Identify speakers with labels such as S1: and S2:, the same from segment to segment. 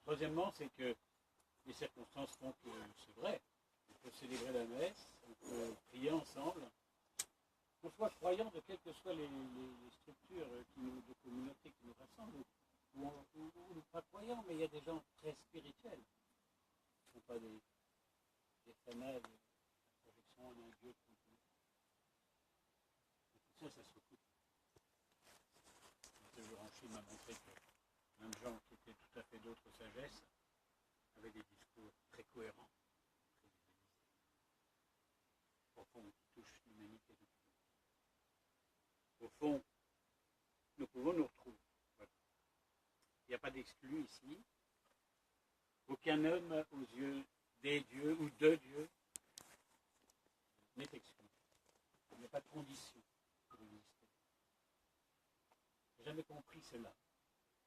S1: Troisièmement, c'est que les circonstances font que c'est vrai. On peut célébrer la messe, on peut prier ensemble. Qu'on soit croyant de quelles que soient les structures de communauté qui nous rassemblent, ou pas croyants, mais il y a des gens très spirituels. Ce ne sont pas des fanats de la projection en un Dieu. Tout ça, ça se coupe. Le jour en Chine m'a montré que même gens qui étaient tout à fait d'autres sagesses avaient des discours très cohérents, très humanistes, au fond, qui touchent l'humanité de tout. Au fond, nous pouvons nous retrouver. Voilà. Il n'y a pas d'exclus ici. Aucun homme aux yeux des dieux ou de Dieu n'est exclu. Il n'y a pas de condition pour exister. Je n'ai jamais compris cela.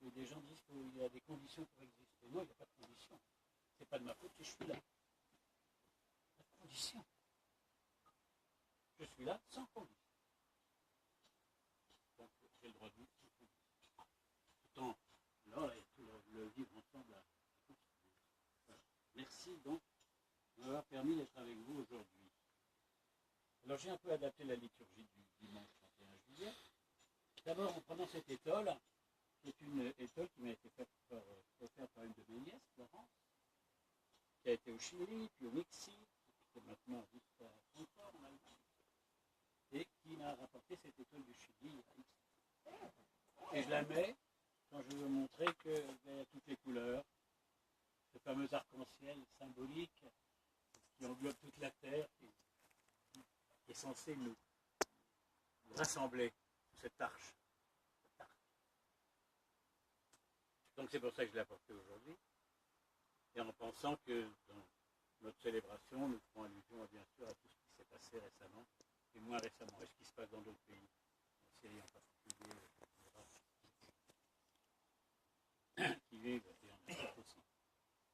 S1: Et des gens disent qu'il y a des conditions pour exister. Non, il n'y a pas de condition. Ce n'est pas de ma faute si je suis là. Pas de condition. Je suis là sans condition. Donc j'ai le droit de vivre sans condition. Pourtant, là, et tout le vivre ensemble à voilà. Merci donc de m'avoir permis d'être avec vous aujourd'hui. Alors j'ai un peu adapté la liturgie du dimanche 31 juillet. D'abord en prenant cette étole, qui est une étole qui m'a été offerte par une de mes nièces, Florence, qui a été au Chili, puis au Mexique, qui est maintenant juste à Francfort en Allemagne, et qui m'a rapporté cette étole du Chili. Et je la mets quand je veux montrer qu'il y a toutes les couleurs, ce fameux arc-en-ciel symbolique qui englobe toute la terre, qui est censé nous rassembler sous cette arche. Donc c'est pour ça que je l'ai apporté aujourd'hui. Et en pensant que dans notre célébration, nous ferons allusion bien sûr à tout ce qui s'est passé récemment, et moins récemment, et ce qui se passe dans d'autres pays, en Syrie en particulier, qui vivent, et en Afrique aussi,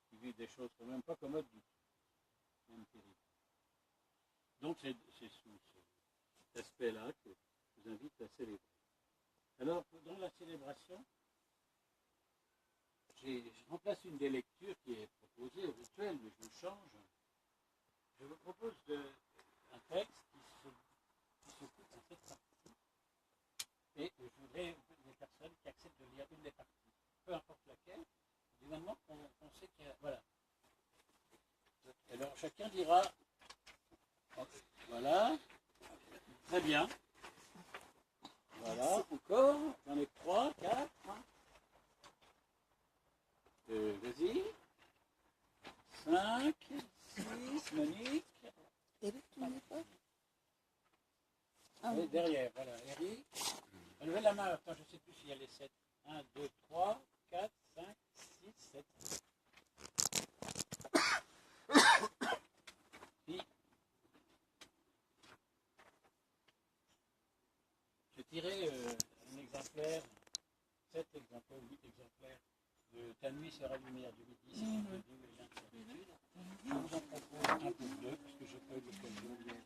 S1: qui vivent des choses quand même pas commodes du tout, même terribles. Donc c'est sous cet aspect-là que je vous invite à célébrer. Alors, dans la célébration, je remplace une des lectures qui est proposée au rituel, mais je vous change. Je vous propose un texte qui se coupe en cette partie. Et je voudrais des personnes qui acceptent de lire une des parties, peu importe laquelle, du moment qu'on sait qu'il y a... Voilà. Alors chacun dira... Voilà. Très bien. Voilà, encore. J'en ai 3, 4. Vas-y. 5, 6, Monique.
S2: Eric, tu n'es pas?
S1: Ah, oui, derrière, voilà. Eric. Levez la main, attends, je ne sais plus s'il y a les 7. 1, 2, 3, 4, 5, 6, 7. Puis, j'ai tiré un exemplaire, 7 exemplaires, 8 exemplaires de Ta nuit sera lumière du midi, c'est une revue et l'habitude. Je vous en propose un pour deux, parce que je n'ai pas eu l'occasion hier.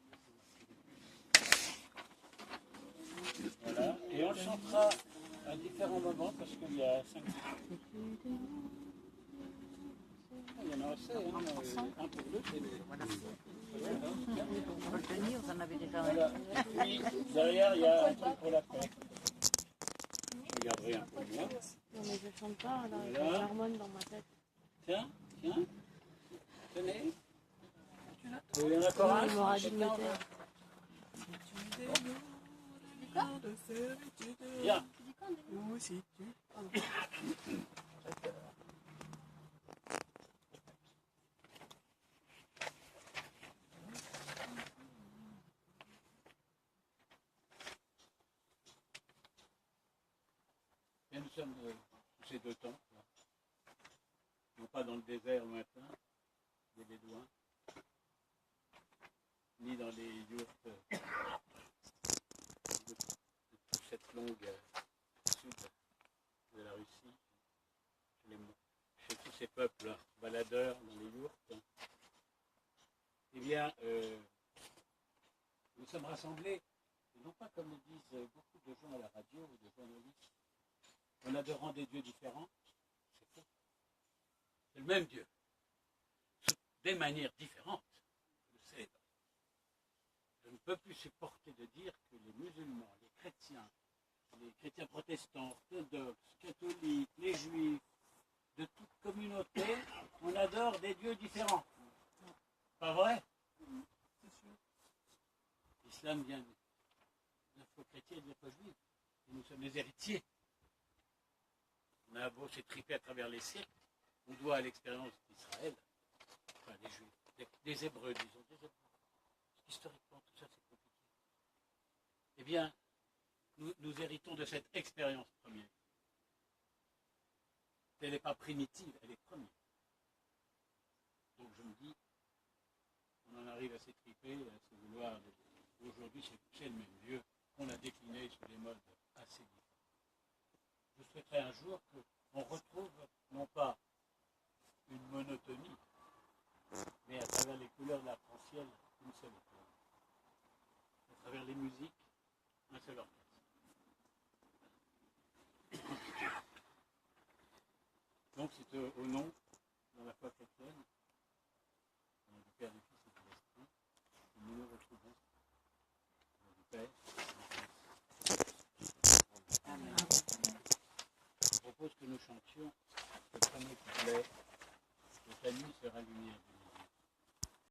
S1: Voilà, et on le chantera à différents moments, parce qu'il y a 5 minutes. Il y en a assez, hein, un pour deux, c'est bien.
S2: Pour le tenir, vous en avez déjà un.
S1: Voilà. Puis, derrière, il y a un truc pour la paix. Je regarderai un peu moins.
S3: Non mais je chante pas, là, il y
S1: Voilà.
S3: a l'hormone dans ma tête.
S1: Tiens, tenez. Il y en a encore un.
S3: Il m'aura dit de me taire.
S1: Bien. Et nous sommes sous ces deux temps, là. Non pas dans le désert lointain des Bédouins, ni dans les yourtes de toute cette longue sud de la Russie, chez tous ces peuples baladeurs dans les yourtes. Eh bien, nous sommes rassemblés, non pas comme le disent beaucoup de gens à la radio ou de journalistes, en adorant des dieux différents. C'est faux. le même Dieu, sous des manières différentes, je le sais. Je ne peux plus supporter de dire que les musulmans, les chrétiens protestants, orthodoxes, catholiques, les juifs, de toute communauté, on adore des dieux différents. Pas vrai? L'islam vient de foi chrétienne et de la foi juive. Et nous sommes les héritiers. On a beau s'étriper à travers les siècles, on doit à l'expérience d'Israël, enfin des juifs, des hébreux, disons, des hébreux. Historiquement, tout ça c'est compliqué. Eh bien, nous héritons de cette expérience première. Elle n'est pas primitive, elle est première. Donc je me dis, on en arrive à s'étriper, à se vouloir. Aujourd'hui, c'est le même Dieu qu'on a décliné sous des modes assez différents. Je souhaiterais un jour qu'on retrouve, non pas une monotonie, mais à travers les couleurs de l'arc-en-ciel, une seule étoile. À travers les musiques, un seul orchestre. Donc c'est au nom, dans la foi chrétienne, du Père, du Fils et de l'Esprit, que nous nous retrouvons. Du Père. Amen. Je propose que nous chantions le premier couplet de Ta nuit sera lumière.